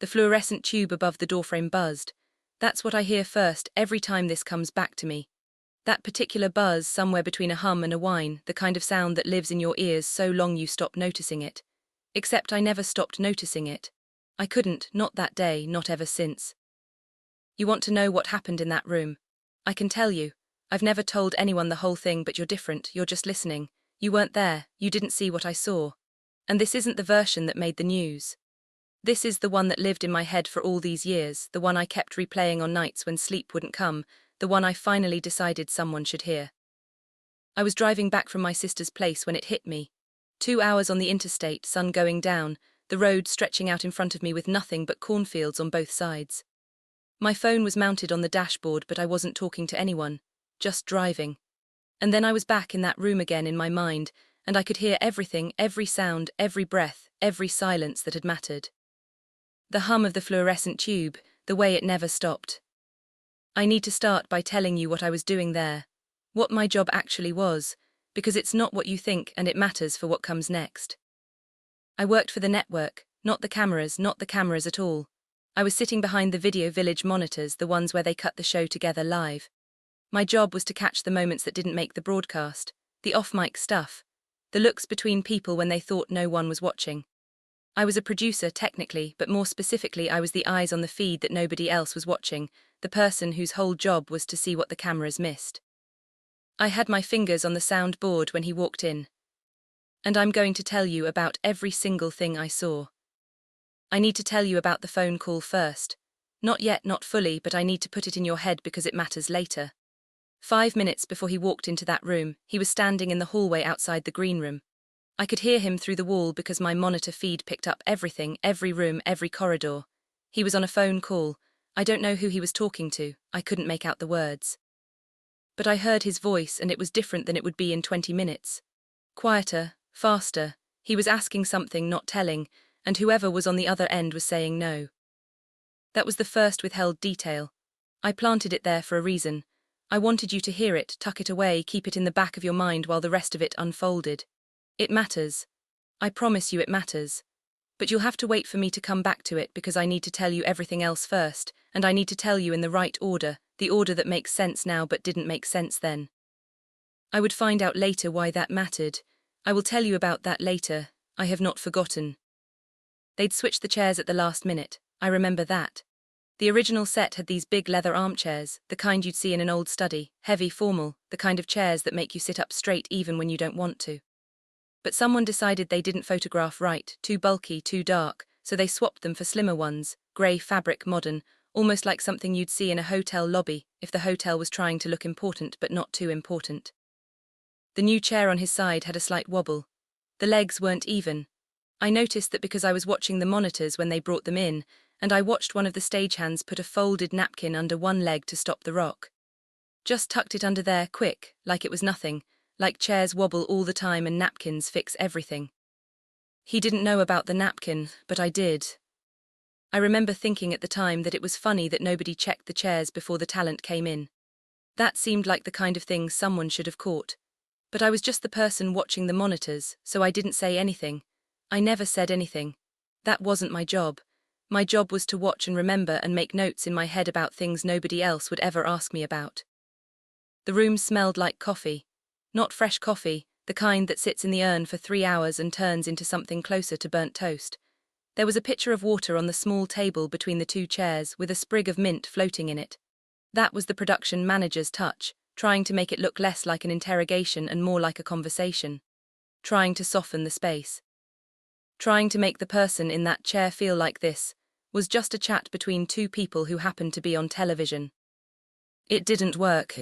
The fluorescent tube above the doorframe buzzed. That's what I hear first every time this comes back to me. That particular buzz somewhere between a hum and a whine, the kind of sound that lives in your ears so long you stop noticing it. Except I never stopped noticing it. I couldn't, not that day, not ever since. You want to know what happened in that room? I can tell you. I've never told anyone the whole thing, but you're different, you're just listening. You weren't there, you didn't see what I saw. And this isn't the version that made the news. This is the one that lived in my head for all these years, the one I kept replaying on nights when sleep wouldn't come, the one I finally decided someone should hear. I was driving back from my sister's place when it hit me. 2 hours on the interstate, sun going down, the road stretching out in front of me with nothing but cornfields on both sides. My phone was mounted on the dashboard, but I wasn't talking to anyone, just driving. And then I was back in that room again in my mind, and I could hear everything, every sound, every breath, every silence that had mattered. The hum of the fluorescent tube, the way it never stopped. I need to start by telling you what I was doing there, what my job actually was, because it's not what you think and it matters for what comes next. I worked for the network, not the cameras at all. I was sitting behind the Video Village monitors, the ones where they cut the show together live. My job was to catch the moments that didn't make the broadcast, the off-mic stuff, the looks between people when they thought no one was watching. I was a producer technically, but more specifically I was the eyes on the feed that nobody else was watching, the person whose whole job was to see what the cameras missed. I had my fingers on the sound board when he walked in. And I'm going to tell you about every single thing I saw. I need to tell you about the phone call first. Not yet, not fully, but I need to put it in your head because it matters later. 5 minutes before he walked into that room, he was standing in the hallway outside the green room. I could hear him through the wall because my monitor feed picked up everything, every room, every corridor. He was on a phone call. I don't know who he was talking to, I couldn't make out the words. But I heard his voice and it was different than it would be in 20 minutes. Quieter, faster, he was asking something, not telling, and whoever was on the other end was saying no. That was the first withheld detail. I planted it there for a reason. I wanted you to hear it, tuck it away, keep it in the back of your mind while the rest of it unfolded. It matters. I promise you it matters. But you'll have to wait for me to come back to it because I need to tell you everything else first, and I need to tell you in the right order, the order that makes sense now but didn't make sense then. I would find out later why that mattered. I will tell you about that later. I have not forgotten. They'd switched the chairs at the last minute. I remember that. The original set had these big leather armchairs, the kind you'd see in an old study, heavy, formal, the kind of chairs that make you sit up straight even when you don't want to. But someone decided they didn't photograph right, too bulky, too dark, so they swapped them for slimmer ones, grey fabric, modern, almost like something you'd see in a hotel lobby if the hotel was trying to look important but not too important. The new chair on his side had a slight wobble. The legs weren't even. I noticed that because I was watching the monitors when they brought them in, and I watched one of the stagehands put a folded napkin under one leg to stop the rock. Just tucked it under there, quick, like it was nothing, like chairs wobble all the time and napkins fix everything. He didn't know about the napkin, but I did. I remember thinking at the time that it was funny that nobody checked the chairs before the talent came in. That seemed like the kind of thing someone should have caught. But I was just the person watching the monitors, so I didn't say anything. I never said anything. That wasn't my job. My job was to watch and remember and make notes in my head about things nobody else would ever ask me about. The room smelled like coffee. Not fresh coffee, the kind that sits in the urn for 3 hours and turns into something closer to burnt toast. There was a pitcher of water on the small table between the two chairs with a sprig of mint floating in it. That was the production manager's touch, trying to make it look less like an interrogation and more like a conversation. Trying to soften the space. Trying to make the person in that chair feel like this was just a chat between two people who happened to be on television. It didn't work.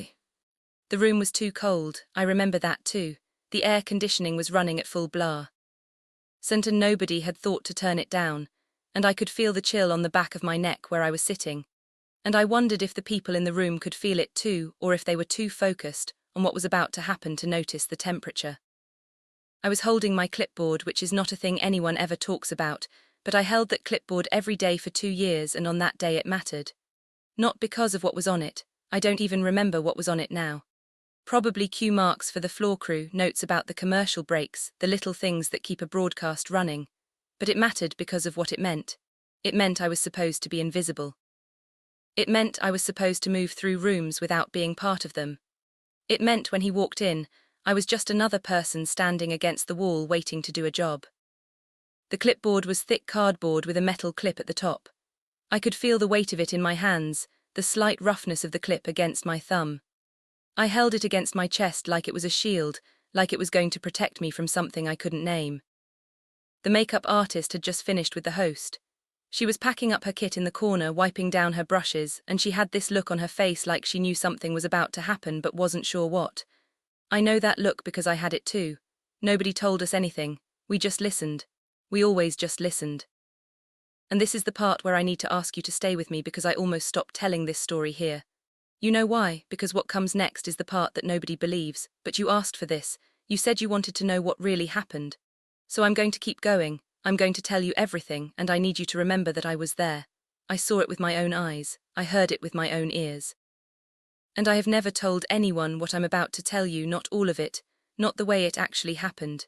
The room was too cold, I remember that too. The air conditioning was running at full blare. And nobody had thought to turn it down, and I could feel the chill on the back of my neck where I was sitting. And I wondered if the people in the room could feel it too, or if they were too focused on what was about to happen to notice the temperature. I was holding my clipboard, which is not a thing anyone ever talks about, but I held that clipboard every day for 2 years, and on that day it mattered. Not because of what was on it. I don't even remember what was on it now. Probably cue marks for the floor crew, notes about the commercial breaks, the little things that keep a broadcast running. But it mattered because of what it meant. It meant I was supposed to be invisible. It meant I was supposed to move through rooms without being part of them. It meant when he walked in, I was just another person standing against the wall waiting to do a job. The clipboard was thick cardboard with a metal clip at the top. I could feel the weight of it in my hands, the slight roughness of the clip against my thumb. I held it against my chest like it was a shield, like it was going to protect me from something I couldn't name. The makeup artist had just finished with the host. She was packing up her kit in the corner, wiping down her brushes, and she had this look on her face like she knew something was about to happen but wasn't sure what. I know that look because I had it too. Nobody told us anything. We just listened. We always just listened. And this is the part where I need to ask you to stay with me because I almost stopped telling this story here. You know why? Because what comes next is the part that nobody believes, but you asked for this. You said you wanted to know what really happened. So I'm going to keep going. I'm going to tell you everything, and I need you to remember that I was there. I saw it with my own eyes. I heard it with my own ears. And I have never told anyone what I'm about to tell you, not all of it, not the way it actually happened.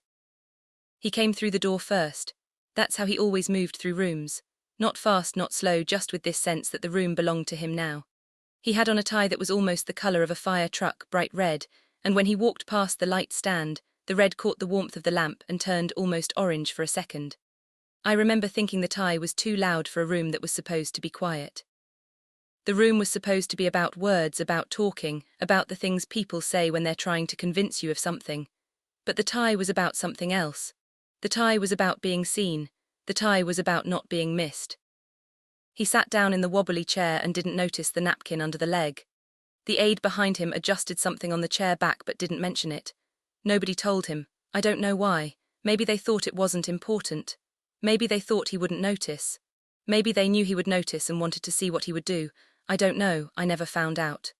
He came through the door first. That's how he always moved through rooms. Not fast, not slow, just with this sense that the room belonged to him now. He had on a tie that was almost the color of a fire truck, bright red, and when he walked past the light stand, the red caught the warmth of the lamp and turned almost orange for a second. I remember thinking the tie was too loud for a room that was supposed to be quiet. The room was supposed to be about words, about talking, about the things people say when they're trying to convince you of something. But the tie was about something else. The tie was about being seen. The tie was about not being missed. He sat down in the wobbly chair and didn't notice the napkin under the leg. The aide behind him adjusted something on the chair back but didn't mention it. Nobody told him. I don't know why. Maybe they thought it wasn't important. Maybe they thought he wouldn't notice. Maybe they knew he would notice and wanted to see what he would do. I don't know, I never found out.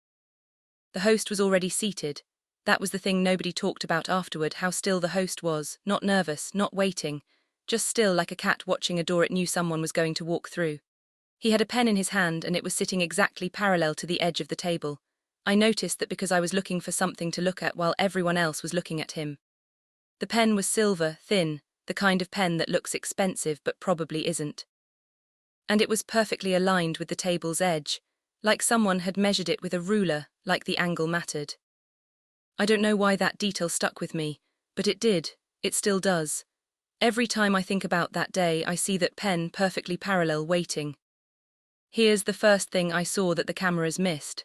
The host was already seated. That was the thing nobody talked about afterward, how still the host was, not nervous, not waiting, just still like a cat watching a door it knew someone was going to walk through. He had a pen in his hand and it was sitting exactly parallel to the edge of the table. I noticed that because I was looking for something to look at while everyone else was looking at him. The pen was silver, thin, the kind of pen that looks expensive but probably isn't. And it was perfectly aligned with the table's edge, like someone had measured it with a ruler, like the angle mattered. I don't know why that detail stuck with me, but it did, it still does. Every time I think about that day, I see that pen perfectly parallel waiting. Here's the first thing I saw that the cameras missed.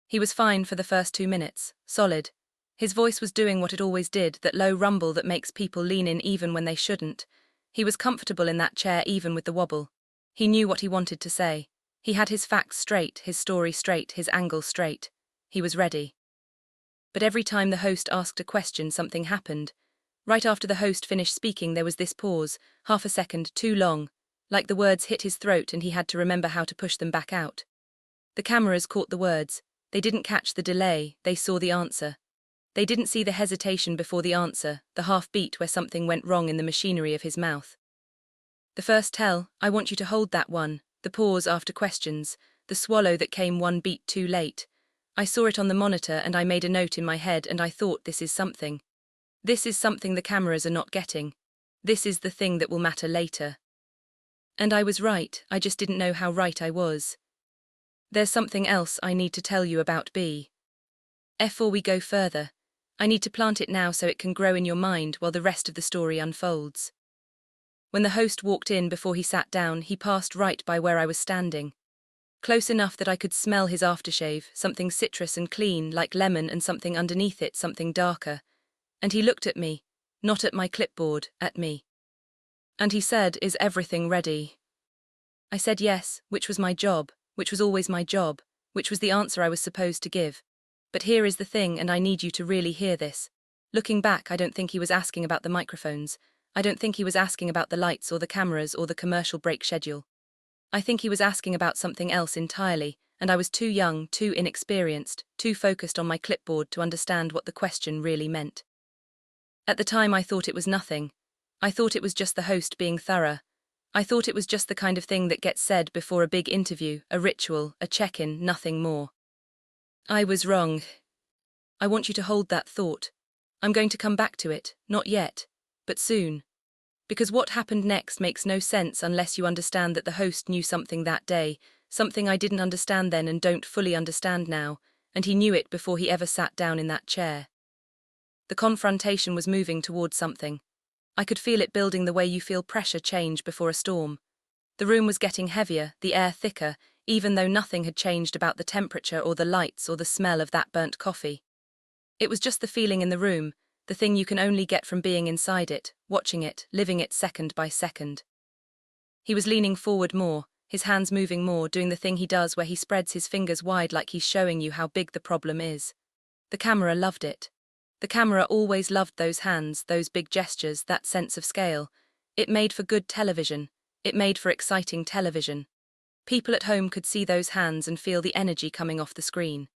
He was fine for the first 2 minutes, solid. His voice was doing what it always did, that low rumble that makes people lean in even when they shouldn't. He was comfortable in that chair even with the wobble. He knew what he wanted to say. He had his facts straight, his story straight, his angle straight. He was ready. But every time the host asked a question, something happened. Right after the host finished speaking, there was this pause, half a second, too long, like the words hit his throat and he had to remember how to push them back out. The cameras caught the words. They didn't catch the delay, they saw the answer. They didn't see the hesitation before the answer, the half-beat where something went wrong in the machinery of his mouth. The first tell, I want you to hold that one, the pause after questions, the swallow that came 1 beat too late. I saw it on the monitor and I made a note in my head and I thought this is something. This is something the cameras are not getting. This is the thing that will matter later. And I was right, I just didn't know how right I was. There's something else I need to tell you about B. Before we go further, I need to plant it now so it can grow in your mind while the rest of the story unfolds. When the host walked in before he sat down, he passed right by where I was standing. Close enough that I could smell his aftershave, something citrus and clean, like lemon, and something underneath it, something darker. And he looked at me, not at my clipboard, at me. And he said, "Is everything ready?" I said yes, which was my job, which was always my job, which was the answer I was supposed to give. But here is the thing, and I need you to really hear this. Looking back, I don't think he was asking about the microphones. I don't think he was asking about the lights or the cameras or the commercial break schedule. I think he was asking about something else entirely, and I was too young, too inexperienced, too focused on my clipboard to understand what the question really meant. At the time I thought it was nothing. I thought it was just the host being thorough. I thought it was just the kind of thing that gets said before a big interview, a ritual, a check-in, nothing more. I was wrong. I want you to hold that thought. I'm going to come back to it, not yet, but soon. Because what happened next makes no sense unless you understand that the host knew something that day, something I didn't understand then and don't fully understand now, and he knew it before he ever sat down in that chair. The confrontation was moving towards something. I could feel it building the way you feel pressure change before a storm. The room was getting heavier, the air thicker, even though nothing had changed about the temperature or the lights or the smell of that burnt coffee. It was just the feeling in the room, the thing you can only get from being inside it, watching it, living it second by second. He was leaning forward more, his hands moving more, doing the thing he does where he spreads his fingers wide like he's showing you how big the problem is. The camera loved it. The camera always loved those hands, those big gestures, that sense of scale. It made for good television. It made for exciting television. People at home could see those hands and feel the energy coming off the screen.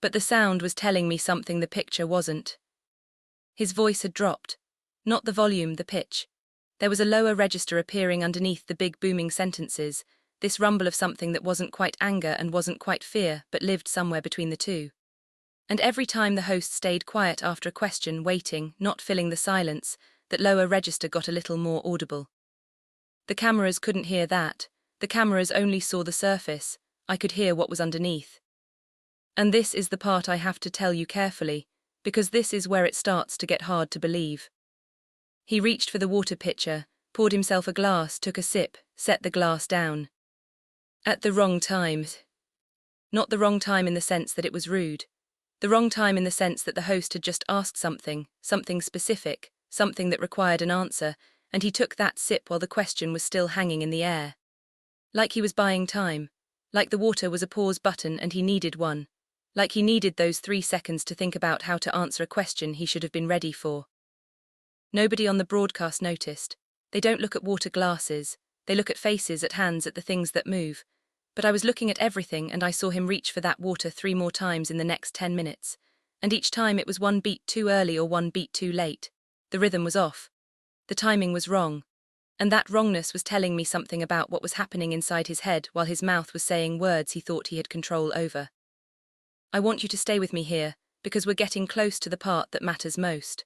But the sound was telling me something the picture wasn't. His voice had dropped. Not the volume, the pitch. There was a lower register appearing underneath the big booming sentences, this rumble of something that wasn't quite anger and wasn't quite fear, but lived somewhere between the two. And every time the host stayed quiet after a question, waiting, not filling the silence, that lower register got a little more audible. The cameras couldn't hear that. The cameras only saw the surface. I could hear what was underneath. And this is the part I have to tell you carefully, because this is where it starts to get hard to believe. He reached for the water pitcher, poured himself a glass, took a sip, set the glass down. At the wrong time. Not the wrong time in the sense that it was rude. The wrong time in the sense that the host had just asked something specific, something that required an answer, and he took that sip while the question was still hanging in the air. Like he was buying time. Like the water was a pause button and he needed one. Like he needed those 3 seconds to think about how to answer a question he should have been ready for. Nobody on the broadcast noticed. They don't look at water glasses. They look at faces, at hands, at the things that move. But I was looking at everything and I saw him reach for that water 3 more times in the next 10 minutes. And each time it was 1 beat too early or 1 beat too late. The rhythm was off. The timing was wrong. And that wrongness was telling me something about what was happening inside his head while his mouth was saying words he thought he had control over. I want you to stay with me here, because we're getting close to the part that matters most.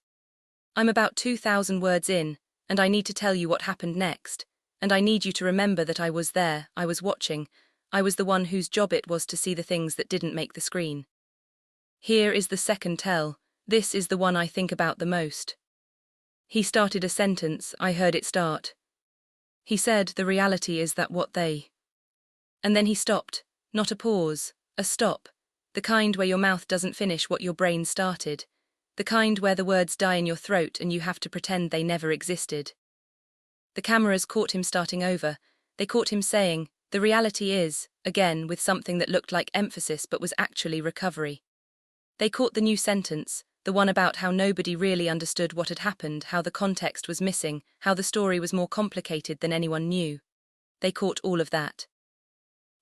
I'm about 2,000 words in, and I need to tell you what happened next, and I need you to remember that I was there, I was watching, I was the one whose job it was to see the things that didn't make the screen. Here is the second tell, this is the one I think about the most. He started a sentence, I heard it start. He said, the reality is that what they... And then he stopped, not a pause, a stop. The kind where your mouth doesn't finish what your brain started. The kind where the words die in your throat and you have to pretend they never existed. The cameras caught him starting over. They caught him saying, the reality is, again with something that looked like emphasis but was actually recovery. They caught the new sentence, the one about how nobody really understood what had happened, how the context was missing, how the story was more complicated than anyone knew. They caught all of that.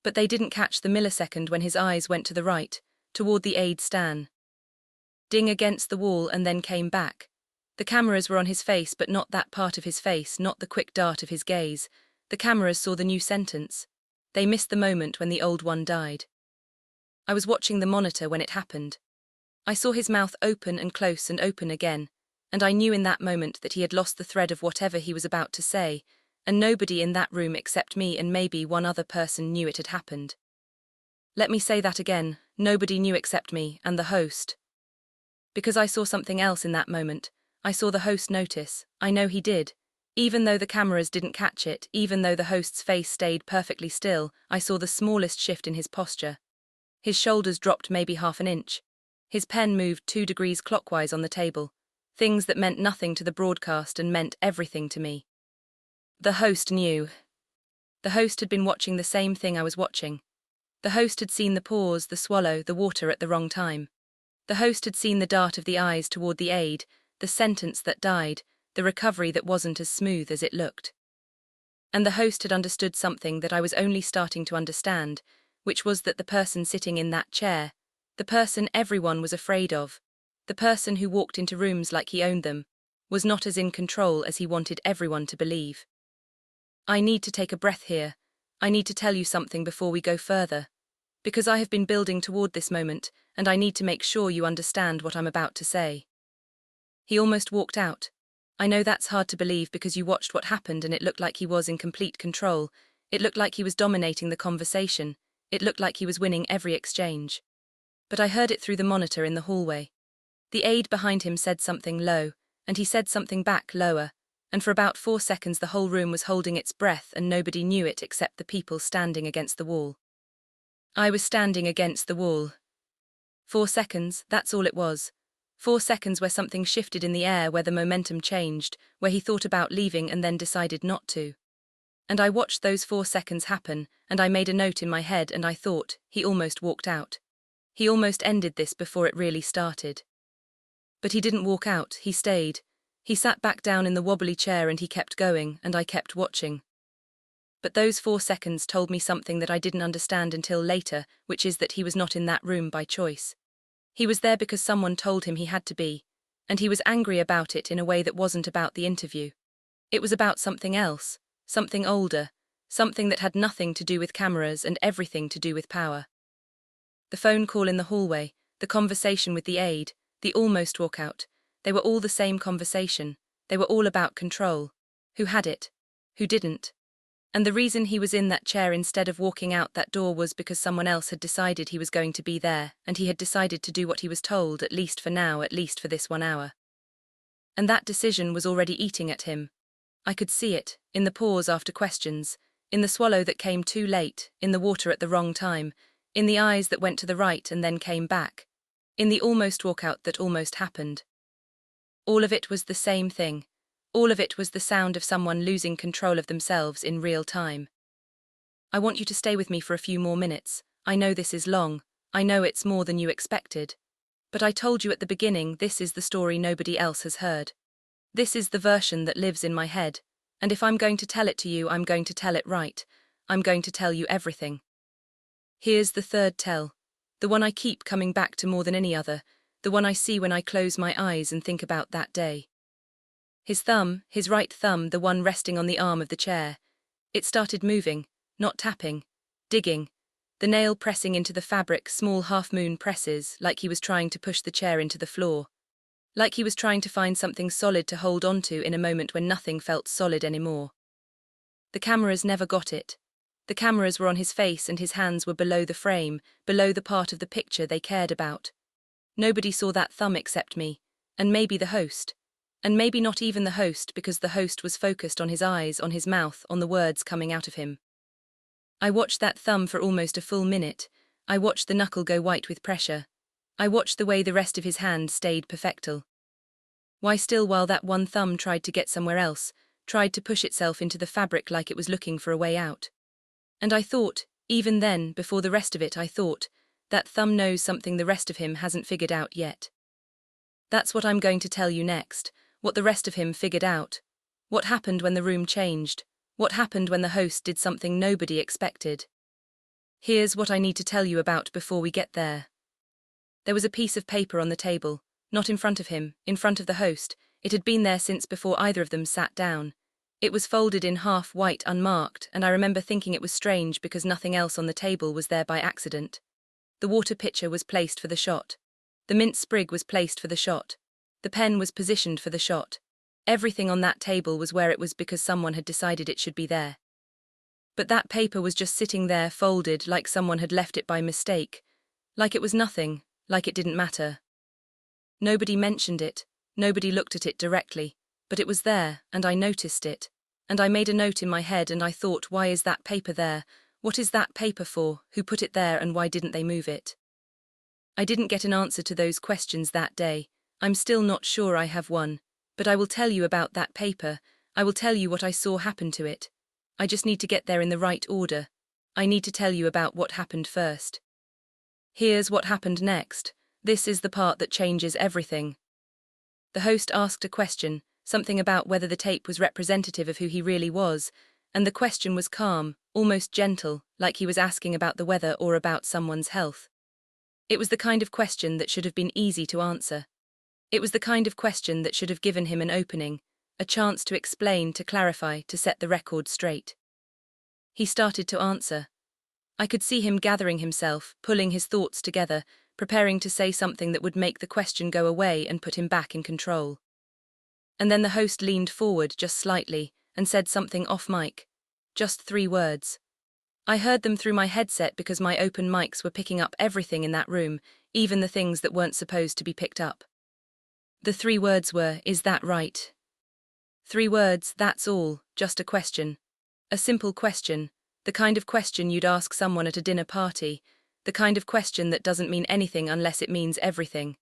But they didn't catch the millisecond when his eyes went to the right, toward the aide Stan. Ding against the wall and then came back. The cameras were on his face but not that part of his face, not the quick dart of his gaze. The cameras saw the new sentence. They missed the moment when the old one died. I was watching the monitor when it happened. I saw his mouth open and close and open again, and I knew in that moment that he had lost the thread of whatever he was about to say, and nobody in that room except me and maybe one other person knew it had happened. Let me say that again, nobody knew except me and the host. Because I saw something else in that moment. I saw the host notice, I know he did. Even though the cameras didn't catch it, even though the host's face stayed perfectly still, I saw the smallest shift in his posture. His shoulders dropped maybe half an inch. His pen moved 2 degrees clockwise on the table. Things that meant nothing to the broadcast and meant everything to me. The host knew. The host had been watching the same thing I was watching. The host had seen the pause, the swallow, the water at the wrong time. The host had seen the dart of the eyes toward the aide, the sentence that died, the recovery that wasn't as smooth as it looked. And the host had understood something that I was only starting to understand, which was that the person sitting in that chair, the person everyone was afraid of, the person who walked into rooms like he owned them, was not as in control as he wanted everyone to believe. I need to take a breath here. I need to tell you something before we go further. Because I have been building toward this moment, and I need to make sure you understand what I'm about to say. He almost walked out. I know that's hard to believe because you watched what happened and it looked like he was in complete control. It looked like he was dominating the conversation. It looked like he was winning every exchange. But I heard it through the monitor in the hallway. The aide behind him said something low, and he said something back lower, and for about 4 seconds the whole room was holding its breath and nobody knew it except the people standing against the wall. I was standing against the wall. 4 seconds, that's all it was. 4 seconds where something shifted in the air, where the momentum changed, where he thought about leaving and then decided not to. And I watched those 4 seconds happen, and I made a note in my head and I thought, he almost walked out. He almost ended this before it really started. But he didn't walk out, he stayed. He sat back down in the wobbly chair and he kept going, and I kept watching. But those 4 seconds told me something that I didn't understand until later, which is that he was not in that room by choice. He was there because someone told him he had to be, and he was angry about it in a way that wasn't about the interview. It was about something else, something older, something that had nothing to do with cameras and everything to do with power. The phone call in the hallway, the conversation with the aide, the almost walkout, they were all the same conversation. They were all about control. Who had it? Who didn't? And the reason he was in that chair instead of walking out that door was because someone else had decided he was going to be there, and he had decided to do what he was told, at least for now, at least for this 1 hour. And that decision was already eating at him. I could see it, in the pause after questions, in the swallow that came too late, in the water at the wrong time, in the eyes that went to the right and then came back, in the almost walkout that almost happened. All of it was the same thing. All of it was the sound of someone losing control of themselves in real time. I want you to stay with me for a few more minutes. I know this is long. I know it's more than you expected. But I told you at the beginning, this is the story nobody else has heard. This is the version that lives in my head. And if I'm going to tell it to you, I'm going to tell it right. I'm going to tell you everything. Here's the third tell. The one I keep coming back to more than any other. The one I see when I close my eyes and think about that day. His thumb, his right thumb, the one resting on the arm of the chair. It started moving, not tapping, digging, the nail pressing into the fabric, small half-moon presses, like he was trying to push the chair into the floor. Like he was trying to find something solid to hold onto in a moment when nothing felt solid anymore. The cameras never got it. The cameras were on his face and his hands were below the frame, below the part of the picture they cared about. Nobody saw that thumb except me, and maybe the host. And maybe not even the host, because the host was focused on his eyes, on his mouth, on the words coming out of him. I watched that thumb for almost a full minute. I watched the knuckle go white with pressure. I watched the way the rest of his hand stayed perfectal. Why still while that one thumb tried to get somewhere else, tried to push itself into the fabric like it was looking for a way out. And I thought, even then, before the rest of it, I thought, that thumb knows something the rest of him hasn't figured out yet. That's what I'm going to tell you next. What the rest of him figured out. What happened when the room changed. What happened when the host did something nobody expected. Here's what I need to tell you about before we get there. There was a piece of paper on the table, not in front of him, in front of the host. It had been there since before either of them sat down. It was folded in half white, unmarked, and I remember thinking it was strange because nothing else on the table was there by accident. The water pitcher was placed for the shot. The mint sprig was placed for the shot. The pen was positioned for the shot. Everything on that table was where it was because someone had decided it should be there. But that paper was just sitting there folded like someone had left it by mistake, like it was nothing, like it didn't matter. Nobody mentioned it, nobody looked at it directly, but it was there, and I noticed it. And I made a note in my head and I thought, why is that paper there? What is that paper for? Who put it there and why didn't they move it? I didn't get an answer to those questions that day. I'm still not sure I have one, but I will tell you about that paper. I will tell you what I saw happen to it. I just need to get there in the right order. I need to tell you about what happened first. Here's what happened next. This is the part that changes everything. The host asked a question, something about whether the tape was representative of who he really was, and the question was calm, almost gentle, like he was asking about the weather or about someone's health. It was the kind of question that should have been easy to answer. It was the kind of question that should have given him an opening, a chance to explain, to clarify, to set the record straight. He started to answer. I could see him gathering himself, pulling his thoughts together, preparing to say something that would make the question go away and put him back in control. And then the host leaned forward just slightly and said something off mic. Just 3 words. I heard them through my headset because my open mics were picking up everything in that room, even the things that weren't supposed to be picked up. The 3 words were, "Is that right?" 3 words, that's all, just a question. A simple question, the kind of question you'd ask someone at a dinner party, the kind of question that doesn't mean anything unless it means everything.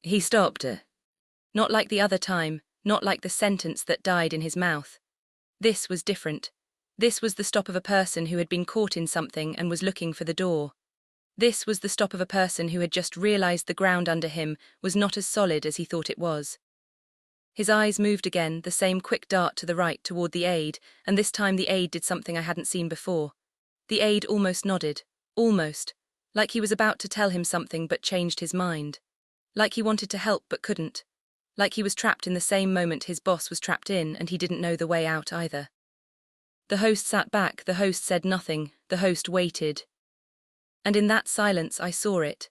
He stopped. Not like the other time, not like the sentence that died in his mouth. This was different. This was the stop of a person who had been caught in something and was looking for the door. This was the stop of a person who had just realized the ground under him was not as solid as he thought it was. His eyes moved again, the same quick dart to the right toward the aide, and this time the aide did something I hadn't seen before. The aide almost nodded. Almost. Like he was about to tell him something but changed his mind. Like he wanted to help but couldn't. Like he was trapped in the same moment his boss was trapped in and he didn't know the way out either. The host sat back, the host said nothing, the host waited. And in that silence I saw it.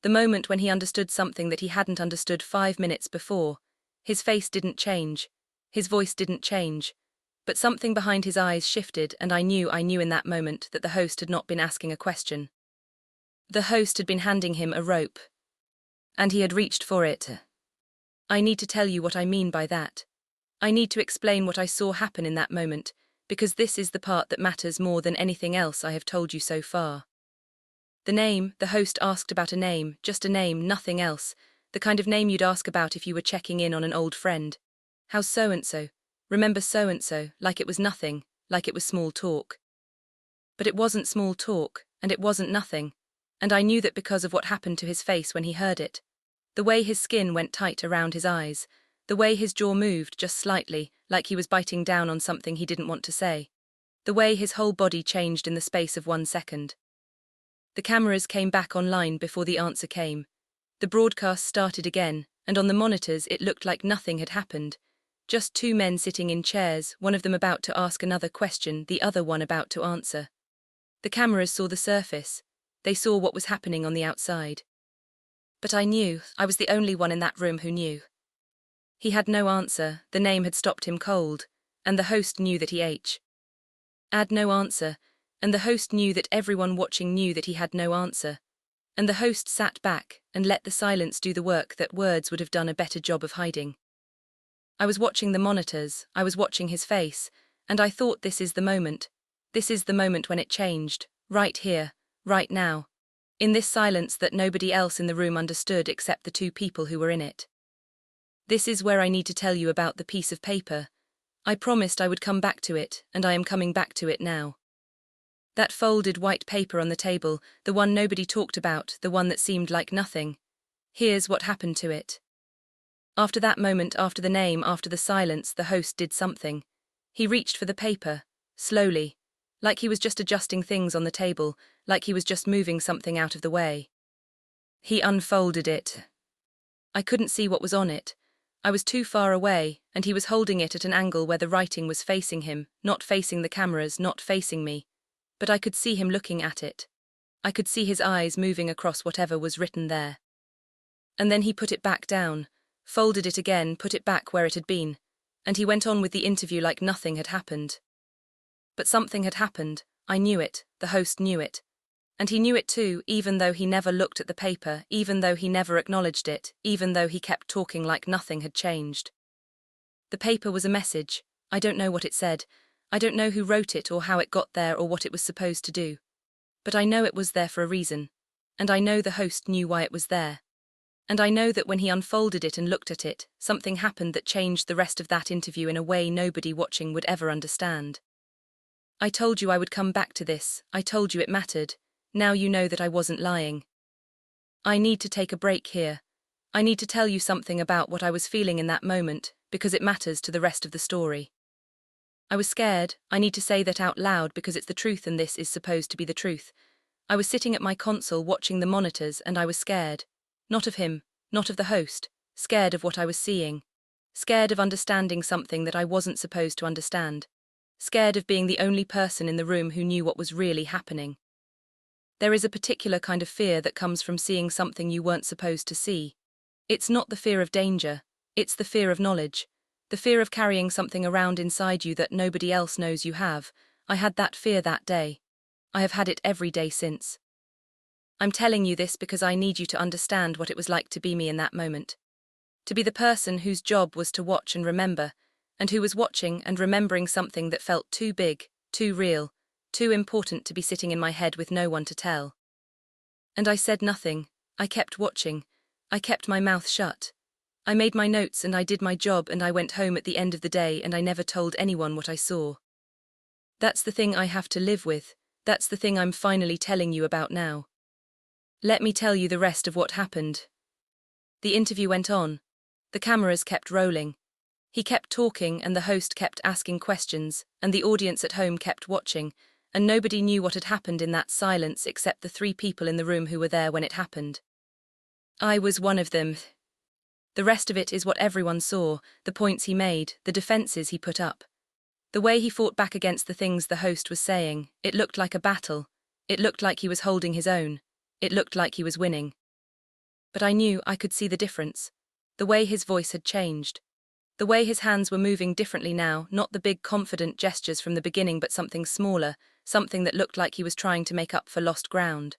The moment when he understood something that he hadn't understood 5 minutes before. His face didn't change. His voice didn't change. But something behind his eyes shifted and I knew in that moment that the host had not been asking a question. The host had been handing him a rope. And he had reached for it. I need to tell you what I mean by that. I need to explain what I saw happen in that moment, because this is the part that matters more than anything else I have told you so far. The name, the host asked about a name, just a name, nothing else, the kind of name you'd ask about if you were checking in on an old friend. How's so-and-so? Remember so-and-so, like it was nothing, like it was small talk. But it wasn't small talk, and it wasn't nothing, and I knew that because of what happened to his face when he heard it. The way his skin went tight around his eyes, the way his jaw moved just slightly, like he was biting down on something he didn't want to say. The way his whole body changed in the space of 1 second. The cameras came back online before the answer came. The broadcast started again, and on the monitors it looked like nothing had happened. Just 2 men sitting in chairs, one of them about to ask another question, the other one about to answer. The cameras saw the surface. They saw what was happening on the outside. But I knew, I was the only one in that room who knew. He had no answer, the name had stopped him cold, and the host knew that he had no answer, and the host knew that everyone watching knew that he had no answer. And the host sat back and let the silence do the work that words would have done a better job of hiding. I was watching the monitors, I was watching his face, and I thought this is the moment. This is the moment when it changed, right here, right now. In this silence that nobody else in the room understood except the 2 people who were in it. This is where I need to tell you about the piece of paper. I promised I would come back to it, and I am coming back to it now. That folded white paper on the table, the one nobody talked about, the one that seemed like nothing. Here's what happened to it. After that moment, after the name, after the silence, the host did something. He reached for the paper, slowly, like he was just adjusting things on the table, like he was just moving something out of the way. He unfolded it. I couldn't see what was on it. I was too far away, and he was holding it at an angle where the writing was facing him, not facing the cameras, not facing me. But I could see him looking at it. I could see his eyes moving across whatever was written there. And then he put it back down, folded it again, put it back where it had been, and he went on with the interview like nothing had happened. But something had happened, I knew it, the host knew it. And he knew it too, even though he never looked at the paper, even though he never acknowledged it, even though he kept talking like nothing had changed. The paper was a message. I don't know what it said. I don't know who wrote it or how it got there or what it was supposed to do. But I know it was there for a reason. And I know the host knew why it was there. And I know that when he unfolded it and looked at it, something happened that changed the rest of that interview in a way nobody watching would ever understand. I told you I would come back to this. I told you it mattered. Now you know that I wasn't lying. I need to take a break here. I need to tell you something about what I was feeling in that moment, because it matters to the rest of the story. I was scared. I need to say that out loud because it's the truth and this is supposed to be the truth. I was sitting at my console watching the monitors and I was scared. Not of him, not of the host, scared of what I was seeing. Scared of understanding something that I wasn't supposed to understand. Scared of being the only person in the room who knew what was really happening. There is a particular kind of fear that comes from seeing something you weren't supposed to see. It's not the fear of danger, it's the fear of knowledge, The fear of carrying something around inside you that nobody else knows you have. I had that fear that day. I have had it every day since. I'm telling you this because I need you to understand what it was like to be me in that moment. To be the person whose job was to watch and remember, and who was watching and remembering something that felt too big, too real, too important to be sitting in my head with no one to tell. And I said nothing. I kept watching. I kept my mouth shut. I made my notes and I did my job and I went home at the end of the day and I never told anyone what I saw. That's the thing I have to live with. That's the thing I'm finally telling you about now. Let me tell you the rest of what happened. The interview went on. The cameras kept rolling. He kept talking and the host kept asking questions and the audience at home kept watching, and nobody knew what had happened in that silence except the 3 people in the room who were there when it happened. I was one of them. The rest of it is what everyone saw, the points he made, the defenses he put up. The way he fought back against the things the host was saying. It looked like a battle. It looked like he was holding his own. It looked like he was winning. But I knew I could see the difference. The way his voice had changed. The way his hands were moving differently now, not the big confident gestures from the beginning but something smaller, something that looked like he was trying to make up for lost ground.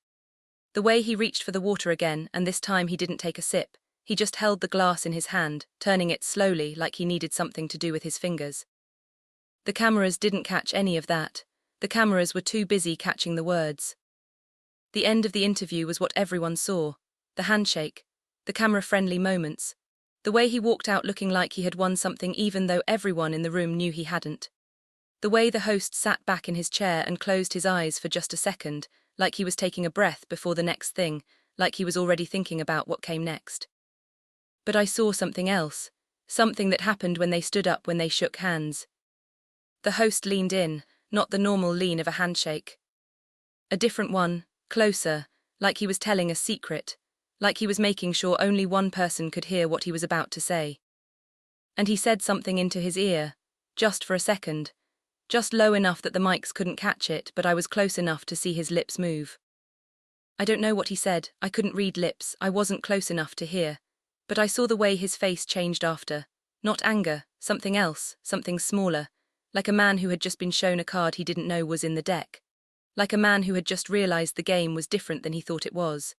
The way he reached for the water again, and this time he didn't take a sip. He just held the glass in his hand, turning it slowly like he needed something to do with his fingers. The cameras didn't catch any of that. The cameras were too busy catching the words. The end of the interview was what everyone saw. The handshake. The camera-friendly moments. The way he walked out looking like he had won something even though everyone in the room knew he hadn't. The way the host sat back in his chair and closed his eyes for just a second, like he was taking a breath before the next thing, like he was already thinking about what came next. But I saw something else. Something that happened when they stood up, when they shook hands. The host leaned in, not the normal lean of a handshake. A different one, closer, like he was telling a secret, like he was making sure only one person could hear what he was about to say. And he said something into his ear, just for a second, just low enough that the mics couldn't catch it, but I was close enough to see his lips move. I don't know what he said, I couldn't read lips, I wasn't close enough to hear, but I saw the way his face changed after, not anger, something else, something smaller, like a man who had just been shown a card he didn't know was in the deck, like a man who had just realized the game was different than he thought it was.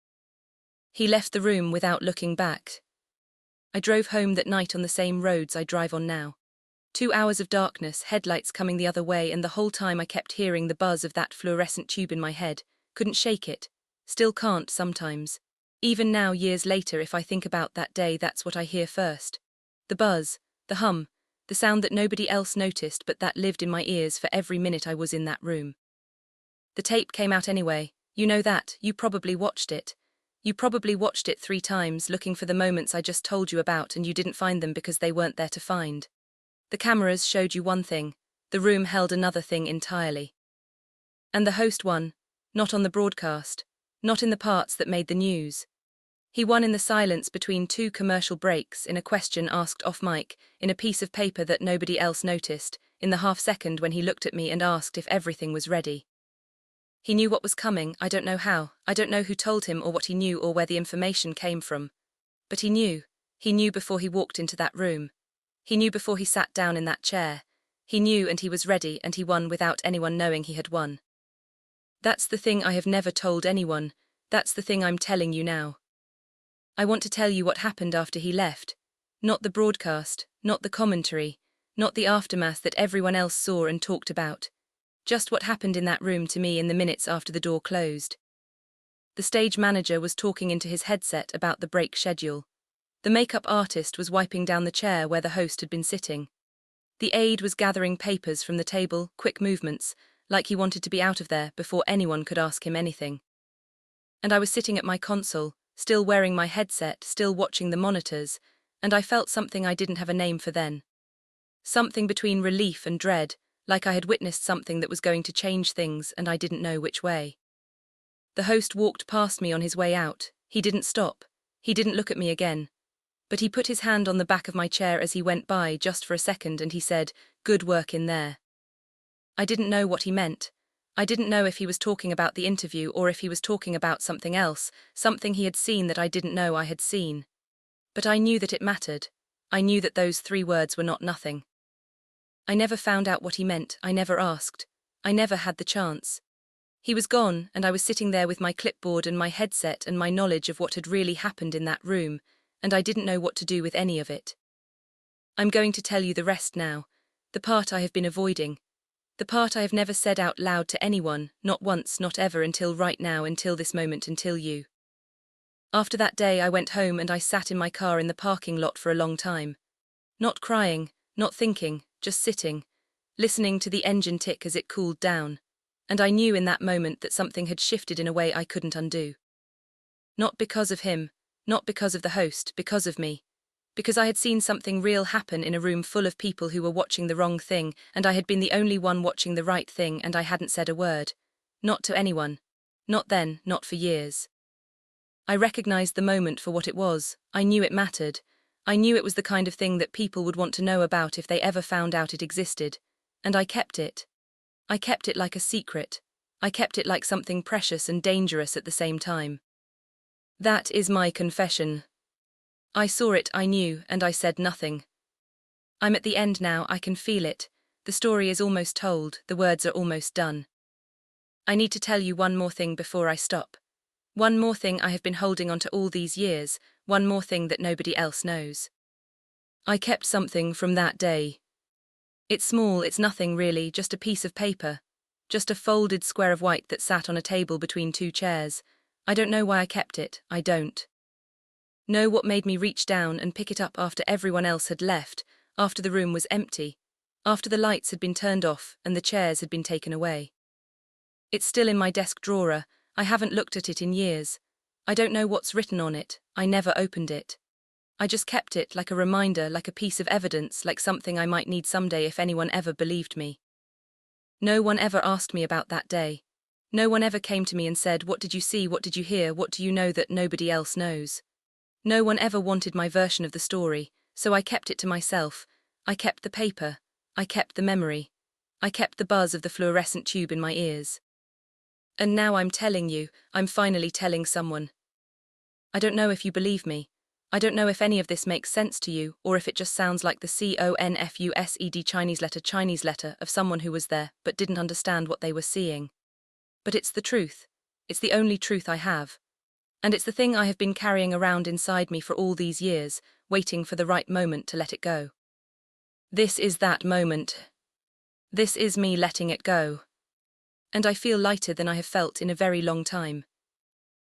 He left the room without looking back. I drove home that night on the same roads I drive on now. 2 hours of darkness, headlights coming the other way, and the whole time I kept hearing the buzz of that fluorescent tube in my head. Couldn't shake it. Still can't sometimes. Even now, years later, if I think about that day, that's what I hear first. The buzz, the hum, the sound that nobody else noticed but that lived in my ears for every minute I was in that room. The tape came out anyway. You know that. You probably watched it. You probably watched it 3 times, looking for the moments I just told you about, and you didn't find them because they weren't there to find. The cameras showed you one thing. The room held another thing entirely. And the host won. Not on the broadcast. Not in the parts that made the news. He won in the silence between 2 commercial breaks, in a question asked off mic, in a piece of paper that nobody else noticed, in the half-second when he looked at me and asked if everything was ready. He knew what was coming. I don't know how. I don't know who told him or what he knew or where the information came from. But he knew. He knew before he walked into that room. He knew before he sat down in that chair. He knew, and he was ready, and he won without anyone knowing he had won. That's the thing I have never told anyone. That's the thing I'm telling you now. I want to tell you what happened after he left. Not the broadcast, not the commentary, not the aftermath that everyone else saw and talked about. Just what happened in that room to me in the minutes after the door closed. The stage manager was talking into his headset about the break schedule. The makeup artist was wiping down the chair where the host had been sitting. The aide was gathering papers from the table, quick movements, like he wanted to be out of there before anyone could ask him anything. And I was sitting at my console, still wearing my headset, still watching the monitors, and I felt something I didn't have a name for then. Something between relief and dread, like I had witnessed something that was going to change things and I didn't know which way. The host walked past me on his way out. He didn't stop. He didn't look at me again. But he put his hand on the back of my chair as he went by just for a second and he said, "Good work in there." I didn't know what he meant. I didn't know if he was talking about the interview or if he was talking about something else, something he had seen that I didn't know I had seen. But I knew that it mattered. I knew that those 3 words were not nothing. I never found out what he meant, I never asked. I never had the chance. He was gone, and I was sitting there with my clipboard and my headset and my knowledge of what had really happened in that room, and I didn't know what to do with any of it. I'm going to tell you the rest now, the part I have been avoiding, the part I have never said out loud to anyone, not once, not ever, until right now, until this moment, until you. After that day I went home and I sat in my car in the parking lot for a long time. Not crying, not thinking, just sitting, listening to the engine tick as it cooled down, and I knew in that moment that something had shifted in a way I couldn't undo. Not because of him, not because of the host, because of me. Because I had seen something real happen in a room full of people who were watching the wrong thing, and I had been the only one watching the right thing, and I hadn't said a word. Not to anyone. Not then, not for years. I recognized the moment for what it was. I knew it mattered. I knew it was the kind of thing that people would want to know about if they ever found out it existed. And I kept it. I kept it like a secret. I kept it like something precious and dangerous at the same time. That is my confession. I saw it, I knew, and I said nothing. I'm at the end now, I can feel it. The story is almost told, the words are almost done. I need to tell you one more thing before I stop. One more thing I have been holding on to all these years, one more thing that nobody else knows. I kept something from that day. It's small, it's nothing really, just a piece of paper. Just a folded square of white that sat on a table between 2 chairs. I don't know why I kept it, I don't. Know what made me reach down and pick it up after everyone else had left, after the room was empty, after the lights had been turned off and the chairs had been taken away. It's still in my desk drawer, I haven't looked at it in years. I don't know what's written on it, I never opened it. I just kept it like a reminder, like a piece of evidence, like something I might need someday if anyone ever believed me. No one ever asked me about that day. No one ever came to me and said, what did you see, what did you hear, what do you know that nobody else knows? No one ever wanted my version of the story, so I kept it to myself. I kept the paper. I kept the memory. I kept the buzz of the fluorescent tube in my ears. And now I'm telling you, I'm finally telling someone. I don't know if you believe me. I don't know if any of this makes sense to you, or if it just sounds like the CONFUSED Chinese letter of someone who was there but didn't understand what they were seeing. But it's the truth. It's the only truth I have. And it's the thing I have been carrying around inside me for all these years, waiting for the right moment to let it go. This is that moment. This is me letting it go. And I feel lighter than I have felt in a very long time.